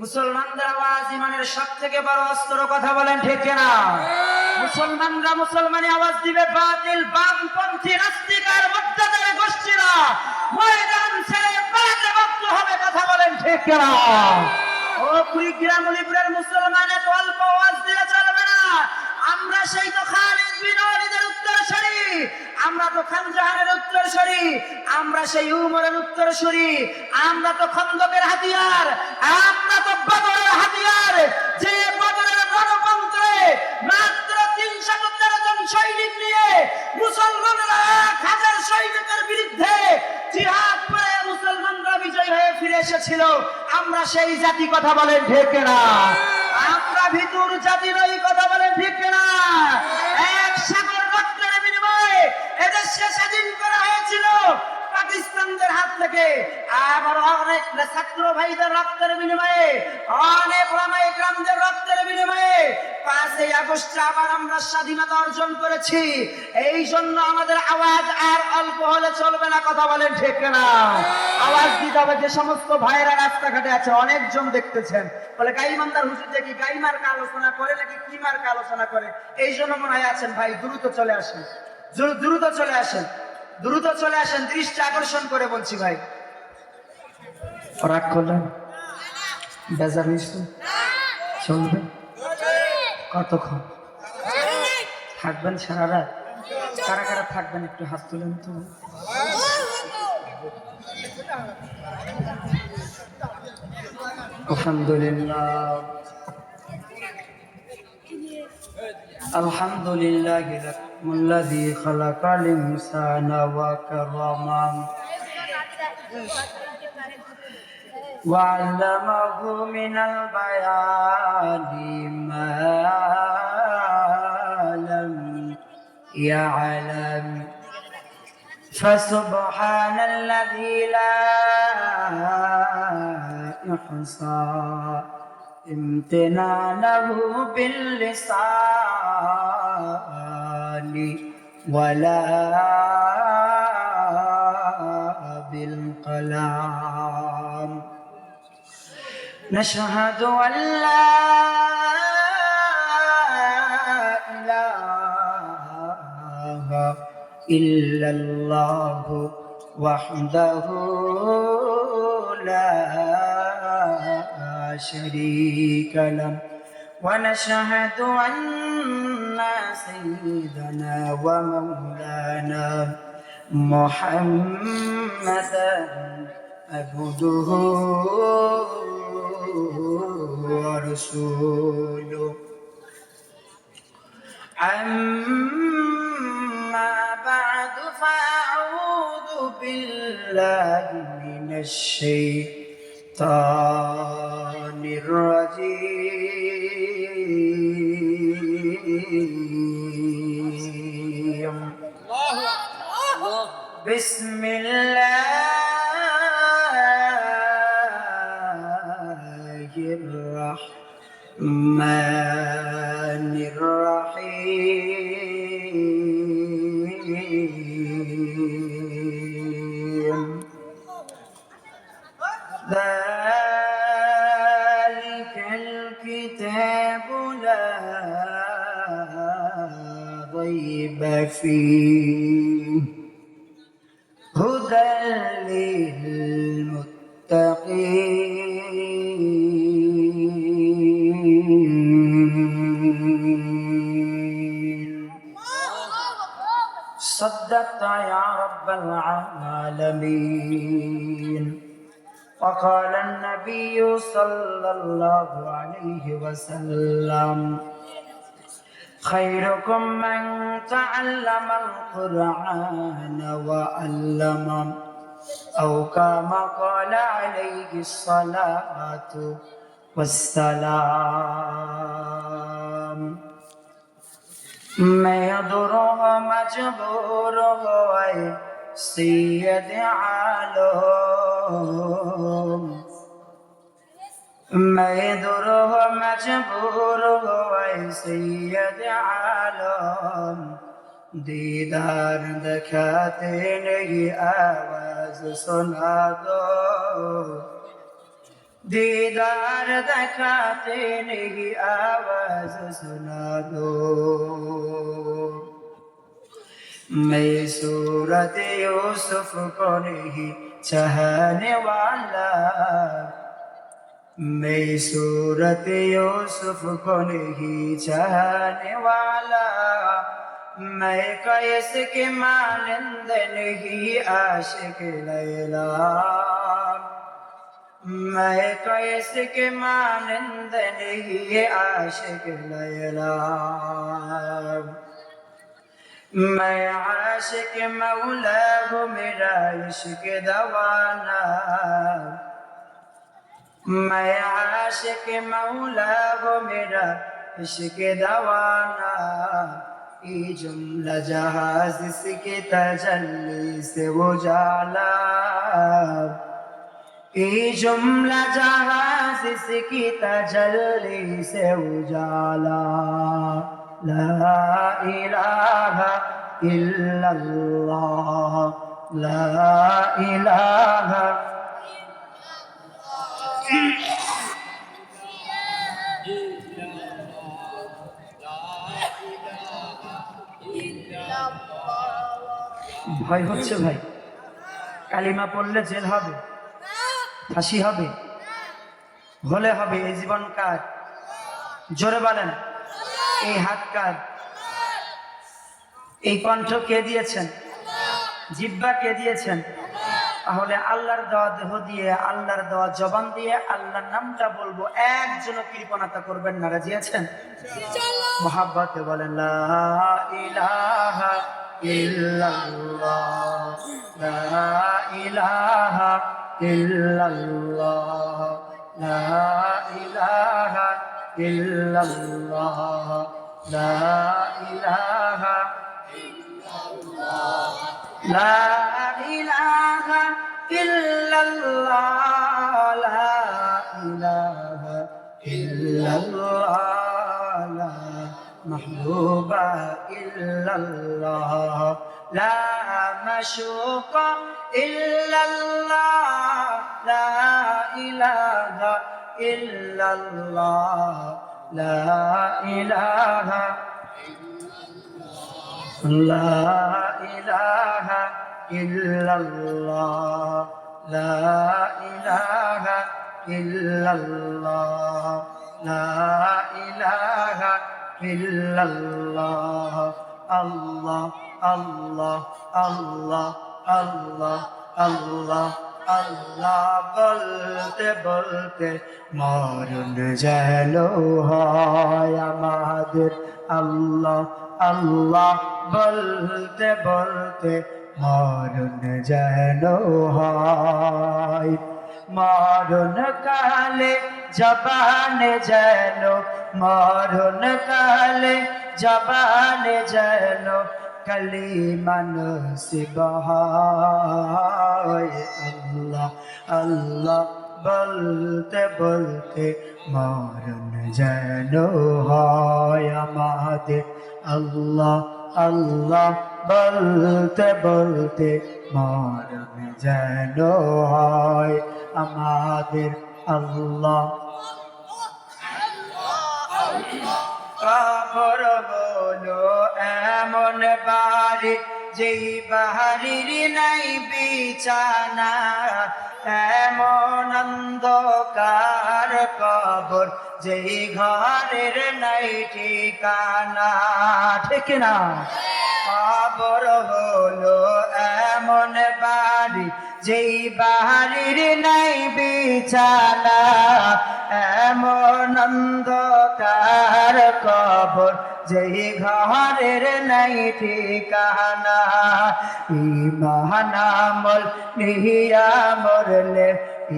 মুসলমানদের আওয়াজ ইমানের সবথেকে বড় অস্ত্র, কথা বলেন ঠিক কিনা? মুসলমানরা মুসলমানি আওয়াজ দিবে, বাতিল বামপন্থী নাস্তিক আর মুত্তাজিলা গোষ্ঠীরা ময়দান ছেড়ে পালাতে বাধ্য হবে, কথা বলেন ঠিক কিনা? ও কুড়িগ্রাম মুলিপুরের মুসলমান, এত অল্প আওয়াজ দিলে চলবে না। আমরা সেই তো খালিদ বিন ওয়ালিদের উত্তরসূরি, আমরা তো খানজাহানের উত্তরসূরি, আমরা সেই উমরের উত্তরসূরি, আমরা তো খন্দকের হাতিয়ার, আমরা তো বদরের হাতিয়ার। যে বদরের রণতন্ত্রে মাত্র 313 জন সৈনিক নিয়ে মুসলমানরা 1000 সৈনিকের বিরুদ্ধে জিহাদ করে মুসলমানরা বিজয় হয়ে ফিরে এসেছিল। আমরা সেই জাতি, কথা বলেন ঠিক কিনা? আমরা ভিতর জাতি নই, কথা বলেন ঠিক কিনা? এক সাগর রক্তের বিনিময়ে এদেশকে স্বাধীন করা হয়েছিল পাকিস্তানদের হাত থেকে। আবার অনেক ছাত্র ভাইদের রক্তের বিনিময়ে, অনেক ওলামায়ে কেরামদের রক্তের বিনিময়ে 5ই আগস্টে আবার আমরা স্বাধীনতা অর্জন করেছি। এই জন্য আমাদের আওয়াজ আর অল্প হলে চলবে না, কথা বলেন ঠিক কিনা? আওয়াজ দিতে হবে। যে সমস্ত ভাইরা রাস্তাঘাটে আছে, অনেকজন দেখতেছেন, বলে গাইমান্দার হুজুর দেখি গাই মার্কা আলোচনা করে নাকি কি মার্কা আলোচনা করে, এই জন্য মনে হয় আছেন। ভাই দ্রুত চলে আসেন, দ্রুত চলে আসেন, দ্রুত চলে আসেন, দৃষ্টি আকর্ষণ করে বলছি। ভাই রাগ করলেন? বেজার হয়েছে? চলবে? কতক্ষণ থাকবেন সারা রাত? কারা কারা থাকবেন একটু হাত তুলেন তো। আলহামদুলিল্লাহ, আলহামদুলিল্লাহ الذي خلق الإنسان وكرمه وعلمه من البيان ما لم يعلم فسبحان الذي لا يحصى امتنانه باللسان ولا بالقلم نشهد أن لا إله إلا الله وحده لا شريك له ونشهد أن سيدنا ومولانا محمدا عبده ورسوله أما بعد فأعوذ بالله من الشيطان الرجيم بسم الله الرحمن الرحيم ذلك الكتاب لا ريب فيه هدى للمتقين صدقت يا رب العالمين. وقال النبي صلى الله عليه وسلم خيركم من تعلم القرآن وعلمه أو كما قال عليه الصلاة والسلام. میں درو مجبور ہوئے سید عالم میں درو مجبور ہوئے سید عالم دیدار دکھاتے نہیں آواز سنا دو दीदार दिखाते नहीं आवाज सुना दो मैं सूरत यूसुफ को नहीं चाहने वाला मैं सूरत यूसुफ को नहीं चाहने वाला मैं कैस के मानंद नहीं आशिक लैला मैं कैस के मानंद नहीं आशिक लैला मैं आशिक मौला हूँ मेरा इश्क दवाना मैं आशिक मौला हूँ मेरा इश्क दवाना ये जुमला जहाज इसके तजल्ली से उजाला ये जुमला जहाज इसकी तजल्ली से उजाला ला इलाहा इल्लल्लाह ला इलाहा ভয় হচ্ছে ভাই কালিমা পড়লে জেল হবে ফাঁসি হবে হলে হবে এই জীবন কার জোরে বলেন এই হাত কার এই কণ্ঠ কে দিয়েছেন জিহ্বা কে দিয়েছেন তাহলে আল্লাহর দেওয়া দেহ দিয়ে আল্লাহর দেওয়া জবান দিয়ে আল্লাহর নামটা বলবো একজনও কৃপণতা করবেন না রাজি আছেন মোহাব্বতে বলেন লা ইলাহা ইল্লাল্লাহ লা ইলাহা ইল্লাল্লাহ লা ইলাহা ইল্লাল্লাহ লা ইলাহা ইল্লাল্লাহ লা ইলাহা ইল্লাল্লাহ লা ইলাহা ইল্লাল্লাহ লা মাহবুবা ইল্লাল্লাহ লা মাশুকা ইল্লাল্লাহ লা ইলাহা ইল্লাল্লাহ লা ইলাহা লা ইলাহা ইল্লাল্লাহ লা ইলাহা ইল্লাল্লাহ লা ইলাহা ইল্লাল্লাহ আল্লাহ আল্লাহ আল্লাহ আল্লাহ আল্লাহ আল্লাহ বলতে বলতে মরণ যেন হয় আমাদের আল্লাহ আল্লাহ বলতে বলতে মরণ যেন হয় মরণ কালে জবানে যেন মরণ কালে জবানে যেন কালিমা নসিব হয় আল্লাহ আল্লাহ বলতে বলতে মরণ যেন হয় আমাদের আল্লাহ আল্লাহ বলতে বলতে মরণ যেন হয় আমাদের আল্লাহ কবর হলো এমন বাড়ি যেই বাড়ির নাই বিছানা এমন অন্ধকার কবর যেই ঘরের নাই ঠিকানা ঠিক না কবর হলো এমন বাড়ি যেই বাড়ির নাই বিছানা এমন অন্ধকার কবর যেই ঘরের নাই ঠিকানা ইমানামল নিহিয়া মরলে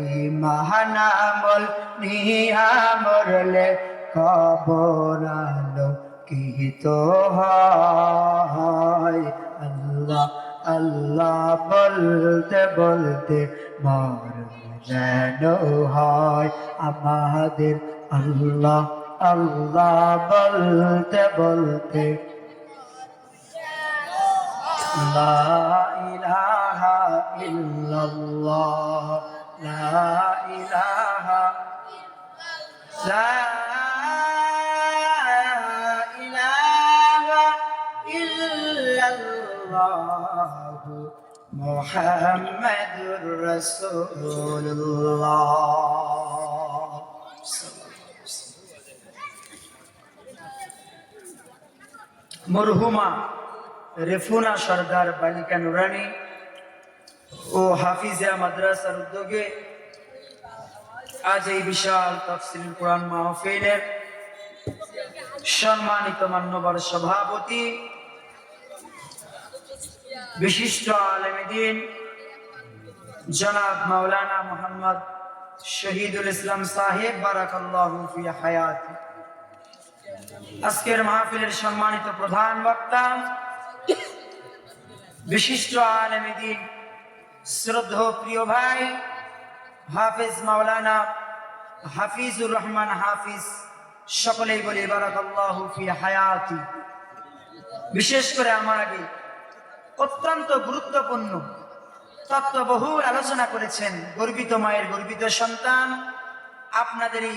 ইমানামল নিহিয়া মরলে কবর আলো কি তো হয় আল্লাহ আল্লাহ বলতে বলতে মরণ যেন হয় আমাদের আল্লাহ আল্লাহ বলতে বলতে লা ইলাহা ইল্লাল্লাহ লা ইলাহা লা ইলাহা ইল্লাল্লাহু মুহাম্মাদুর রাসূলুল্লাহ। মরহুমা রেফুনা সরদার বালিকা নুরানী ও হাফিজা মাদ্রাসার উদ্যোগে আজ এই বিশাল তাফসীরুল কোরআন মাহফিলের সম্মানিত মান্যবর সভাপতি বিশিষ্ট আলেম দ্বীন জনাব মাওলানা মোহাম্মদ শহীদুল ইসলাম সাহেব বারাকাল্লাহু ফি হায়াতি, আজকের মাহফিলের সম্মানিত প্রধান বক্তা বিশিষ্ট আলেম দ্বীন শ্রদ্ধেয় প্রিয় ভাই হাফেজ মাওলানা হাফিজুর রহমান হাফিজ, সকলেই বলি বারাকাল্লাহু ফি হায়াতি। বিশেষ করে আমার আগে অত্যন্ত গুরুত্বপূর্ণ তত্ত্ববহুল আলোচনা করেছেন গর্বিত মায়ের গর্বিত সন্তান, আপনাদেরই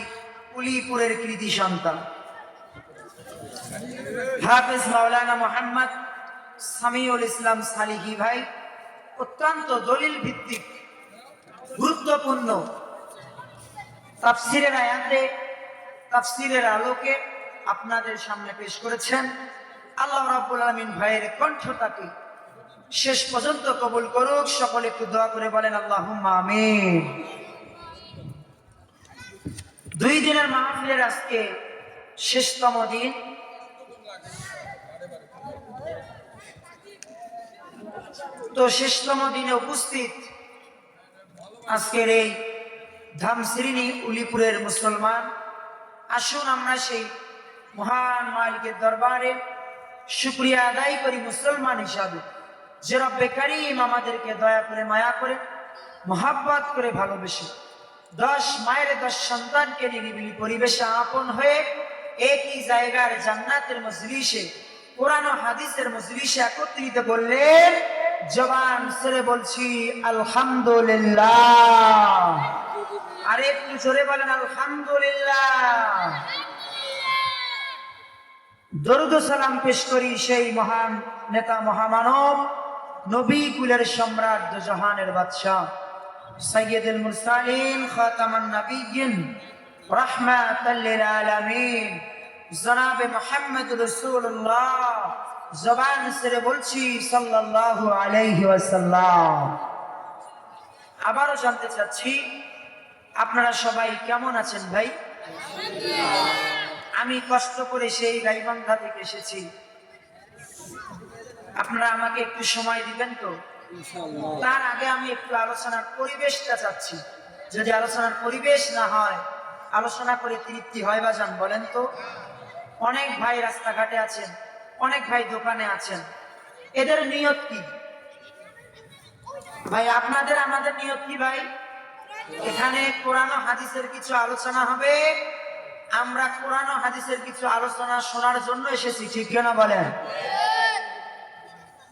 উলিপুরের কৃতি সন্তান হাফেজ মাওলানা মোহাম্মদ সামিউল ইসলাম সালিহি ভাই। অত্যন্ত দলিল ভিত্তিক গুরুত্বপূর্ণ তাফসীরের আয়াতে তাফসীরের আলোকে আপনাদের সামনে পেশ করেছেন। আল্লাহ রাব্বুল আলামিন ভাইয়ের কণ্ঠটাকে শেষ পর্যন্ত কবুল করুক। সকলে একটু দোয়া করে বলেন আল্লাহুম্মা আমিন। 2 দিনের মাহফিলের আজকে শেষতম দিন। তো শেষতম দিনে উপস্থিত আজকের এই ধামসিরিনি উলিপুরের মুসলমান, আসুন আমরা সেই মহান মালিকের দরবারে শুকরিয়া আদায় করি মুসলমান হিসাবে, যে রব্বে কারীম আমাদেরকে দয়া করে মায়া করে মহাব্বত করে ভালোবেসে 10 মায়ের 10 সন্তানকে নিরিবিলি পরিবেশে আপন হয়ে একই জায়গার জান্নাতের মজলিসে কোরআন ও হাদিসের মজলিসে একত্রিত করলেন। জবান ছেড়ে বলছি আলহামদুলিল্লাহ। আরে একটু জোরে বলেন আলহামদুলিল্লাহ। দরুদ ও সালাম পেশ করি সেই মহান নেতা মহামানব নবী কুলের সম্রাট দু জাহানের বাদশাহ সাইয়্যিদুল মুরসালিন খাতামান নবিয়্যিন রাহমাতাল লিল আলামিন জনাবে মুহাম্মদ রাসূলুল্লাহ। জবান ছেড়ে বলছি সাল্লাল্লাহু আলাইহি ওয়াসাল্লাম। আবারও জানতে চাচ্ছি আপনারা সবাই কেমন আছেন ভাই? আমি কষ্ট করে সেই গাইবান্ধা থেকে এসেছি, আপনারা আমাকে একটু সময় দিবেন তো? তার আগে আমি একটু আলোচনার পরিবেশটা চাচ্ছি। যদি আলোচনার পরিবেশ না হয় আলোচনা করে তৃপ্তি হয় বা জান বলেন তো? অনেক ভাই রাস্তাঘাটে আছেন, অনেক ভাই দোকানে আছেন, এদের নিয়ত কি ভাই? আপনাদের আমাদের নিয়ত কি ভাই? এখানে কোরআন ও হাদিসের কিছু আলোচনা হবে, আমরা কোরআন ও হাদিসের কিছু আলোচনা শোনার জন্য এসেছি, ঠিক কিনা বলেন?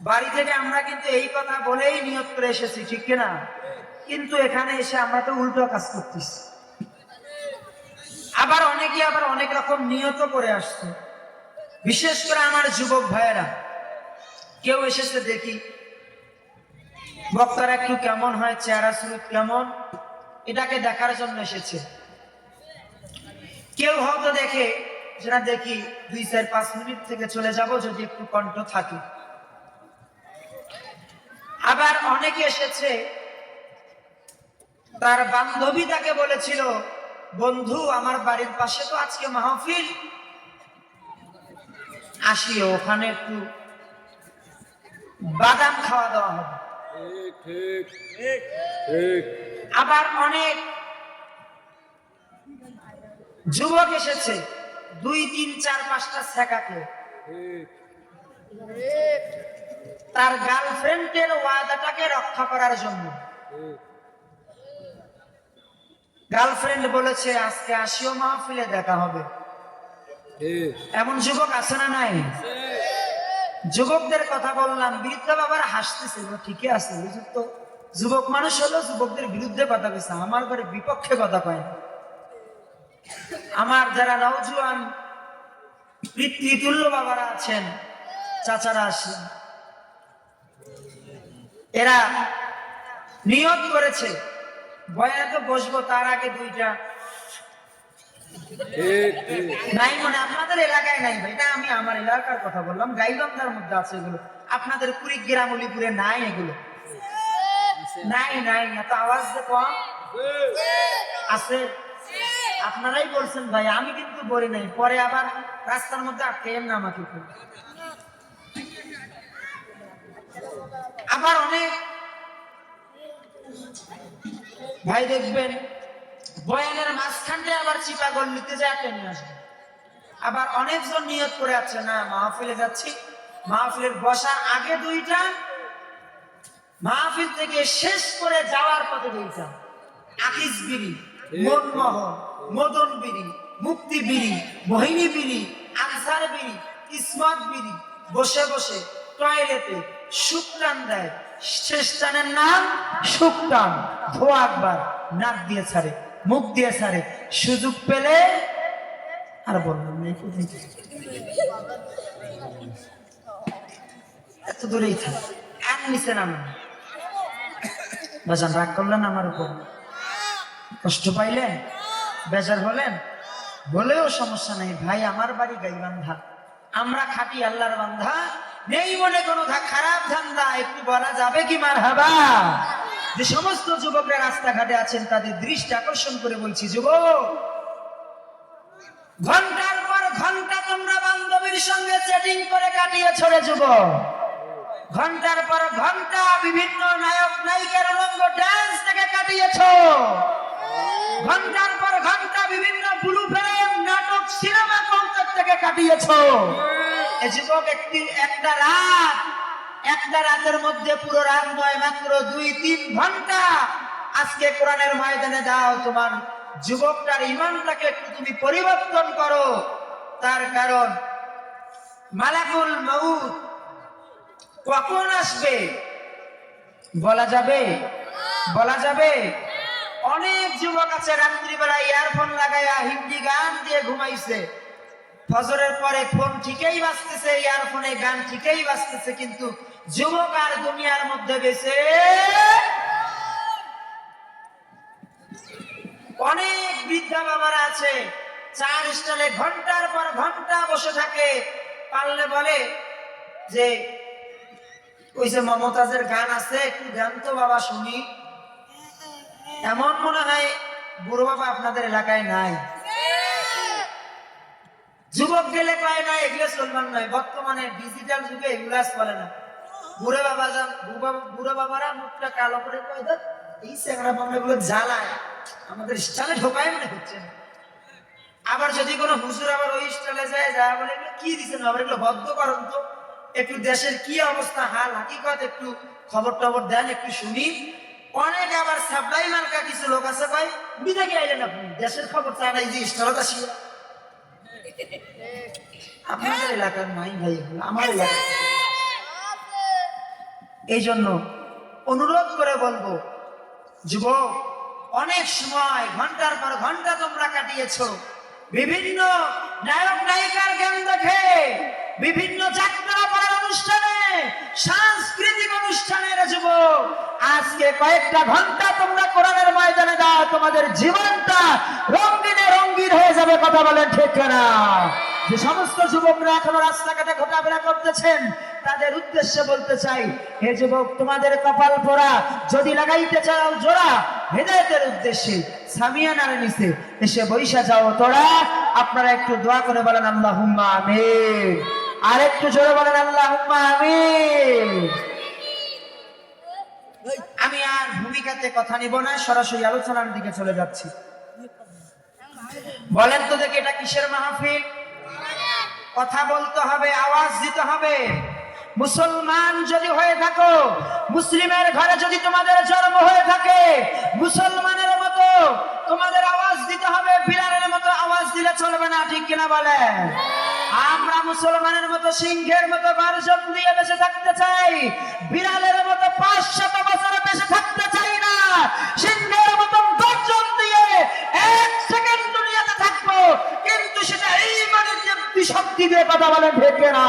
বাড়ি থেকে আমরা কিন্তু এই কথা বলেই নিয়ত করে এসেছি, ঠিক কিনা? কিন্তু এখানে এসে আমরা তো উল্টো কাজ করতেছি। আবার অনেকে আবার অনেক রকম নিয়ত করে আসছে, বিশেষ করে আমার যুবক ভাইয়েরা। কেউ এসেছে দেখি বক্তারা একটু কেমন হয়, চেহারা সুরত কেমন, এটাকে দেখার জন্য এসেছে। কেউ হয়তো দেখে যেটা দেখি 2-4-5 মিনিট থেকে চলে যাব যদি একটু কণ্ঠ থাকে। আবার অনেকে এসেছে তার বান্ধবী তাকে বলেছিল, বন্ধু আমার বাড়ির পাশে তো আজকে মাহফিল, আসি ওখানে একটু বাদাম খাওয়া দাওয়া হবে। আবার অনেক যুবক এসেছে 2-3-4-5টা ছেকাকে তার গার্লফ্রেন্ডের ওয়াদাটাকে রক্ষা করার জন্য। গার্লফ্রেন্ড বলেছে আজকে আসিও মাহফিলে দেখা হবে, এমন যুবক আছে না নাই? যুবকদের কথা বললাম, বৃদ্ধ বাবার হাসতেছে, ঠিকই আছে বুঝুন তো, যুবক মানুষ হলো, যুবকদের বিরুদ্ধে কথা কইছে, আমার ঘরে বিপক্ষে কথা কয় না। আমার যারা নওজোয়ান পিতৃতুল্য বাবারা আছেন, চাচারা আছেন, এরা নিয়ত করেছে বয়ানে বসবো তার আগে দুইটা নাই, মানে আপনাদের এলাকায় নাই ভাই, এটা আমি আমার এলাকার কথা বললাম, গাইবান্ধার মধ্যে আছে এগুলো, আপনাদের কুড়িগ্রাম অলিপুরে নাই এগুলো, নাই নাই, এত আওয়াজ কম আছে। আপনারাই বলছেন ভাই, আমি কিন্তু বলি নাই, পরে আবার রাস্তার মধ্যে আটকেন না আমাকে। আবার অনেক ভাই দেখবেন বয়ানের মাঝখানটা আবার চিপা গোল নিতে যায় টেনে আসবে। আবার অনেকজন নিয়ত করে আছে না মাহফিলে যাচ্ছি, মাহফিলের বসার আগে দুইটা, মাহফিল থেকে শেষ করে যাওয়ার পথে দুইটা, আকিস বিড়ি, মনমোহন, মদন বিড়ি, মুক্তি বিড়ি, মোহিনী বিড়ি, আনসার বিড়ি, কিসমত বিড়ি, বসে বসে টয়লেটে শুকটান দেয়, শেষ টানের নাম শুকটান, ধোয়া একবার নাক দিয়ে ছাড়ে, মুখ দিয়ে ছাড়ে, সুযোগ পেলে আর বললাম না, এত দূরেই থাকে, এক নিচে নামেন। বাজান রাগ করলেন আমার উপর, কষ্ট পাইলেন, বেজার হলেন, বলেও সমস্যা নেই ভাই, আমার বাড়ি গাইবান্ধা, আমরা খাটি আল্লাহর বান্ধা, নেই মনে কোনো খারাপ ধান্দা, একটু বলা যাবে কি মারহাবা? যে সমস্ত যুবকরা রাস্তাঘাটে আছেন তাদের দৃষ্টি আকর্ষণ করে বলছি, যুবক ঘন্টার পর ঘন্টা তোমরা বান্ধবীর সঙ্গে চ্যাটিং করে কাটিয়েছ রে যুবক, ঘন্টার পর ঘন্টা বিভিন্ন নায়ক নায়িকার উলঙ্গ ডান্স থেকে কাটিয়েছ, ঘন্টার পর ঘন্টা বিভিন্ন ব্লু ফিল্ম নাটক সিনেমা কনসার্ট থেকে কাটিয়েছ। এই যুবক একটা রাতের মধ্যে পুরো রাত নয়, মাত্র 2-3 ঘন্টা আজকে কোরআনের ময়দানে দাও, তোমার যুবকটার ঈমানটাকে একটু তুমি পরিবর্তন করো। তার কারণ মালাকুল মউত কখন আসবে বলা যাবে? বলা যাবে? অনেক যুবক আছে রাত্রিবেলা ইয়ারফোন লাগাইয়া হিন্দি গান দিয়ে ঘুমাইছে, ফজরের পরে ফোন ঠিকই বাজতেছে, ইয়ারফোনে গান ঠিকই বাজতেছে, কিন্তু যুবক আর দুনিয়ার মধ্যে বেঁচে। অনেক বৃদ্ধা বাবারা আছে চার স্টলে ঘন্টার পর ঘন্টা বসে থাকে, পারলে বলে যে ওই যে মমতাজের গান আছে একটু গান তো বাবা শুনি, এমন মনে হয় বুড়ো বাবা আপনাদের এলাকায় নাই। যুবক গেলে পায় না, এগুলো চলমান নয়, বর্তমানে ডিজিটাল যুগে এগুলা চলে না। বুড়ো বাবা বুড়ো বাবারা মুখটা কালো করে কয় দেয়, এই চ্যাংড়া বাংলা গুলো জ্বালায়, আমাদের স্টাইলে ঢোকায় মনে হচ্ছে না। আবার যদি কোনো হুজুর আবার ওই স্টাইলে যায়, যা বলে এগুলো কি দিচ্ছেন, আবার এগুলো বদ্ধ করেন তো, একটু দেশের কি অবস্থা হাল হাকিকত একটু খবর টবর দেন, একটু শুনি। অনেক আবার সাপ্লাই মার্কা কিছু লোক আছে ভাই, বিদায় আইলেন আপনি, দেশের খবর চান এই যে স্টাইলটা ছিল আপনাদের এলাকার নাই ভাই, আমার এলাকা। এই জন্য অনুরোধ করে বলবো, যুবক অনেক সময় ঘন্টার পর ঘন্টা তোমরা কাটিয়েছ বিভিন্ন নায়ক নায়িকার গান দেখে, বিভিন্ন যাত্রা পড়ার অনুষ্ঠানে, সাংস্কৃতিক অনুষ্ঠানের যুবক, আজকে কয়েকটা ঘন্টা তোমরা কোরআনের ময়দানে দাও, তোমাদের জীবনটা রঙিনে রঙিন হয়ে যাবে। কথা বলেন ঠিক না? যে সমস্ত যুবকরা এখনো রাস্তাঘাটে ঘোরাফেরা করতেছেন তাদের উদ্দেশ্যে বলতে চাই, হে যুবক, তোমাদের কপাল পোড়া যদি লাগাইতে চাও জোড়া, হেদায়েতের উদ্দেশ্যে সামিয়ানার নিচে এসে বৈশা যাও তোরা। আপনারা একটু দোয়া করে বলেন আল্লাহুম্মা আমিন, আর একটু জোরে বলেন আল্লাহুম্মা আমিন। আমি আর ভূমিকাতে কথা নিব না, সরাসরি আলোচনার দিকে চলে যাচ্ছি। বলেন তো দেখি এটা কিসের মাহফিল? কথা বলতে হবে, আওয়াজ দিতে হবে। মুসলমান যদি হয়ে থাকো, মুসলিমের ঘরে যদি তোমাদের জন্ম হয়ে থাকে, মুসলমানের মতো তোমাদের আওয়াজ দিতে হবে, বিড়ালের মতো আওয়াজ দিলে চলবে না, ঠিক কিনা বলেন? আমরা মুসলমানের মতো সিংহের মতো গর্জন দিয়ে বেঁচে থাকতে চাই, বিড়ালের মতো 500 বছর বেঁচে থাকতে চাই না। সিংহের মতো গর্জন দিয়ে 1 সেকেন্ড দুনিয়াতে থাকবো, কিন্তু সেটা ঈমানের শক্তি দিয়ে কথা বলেন ঠিক না।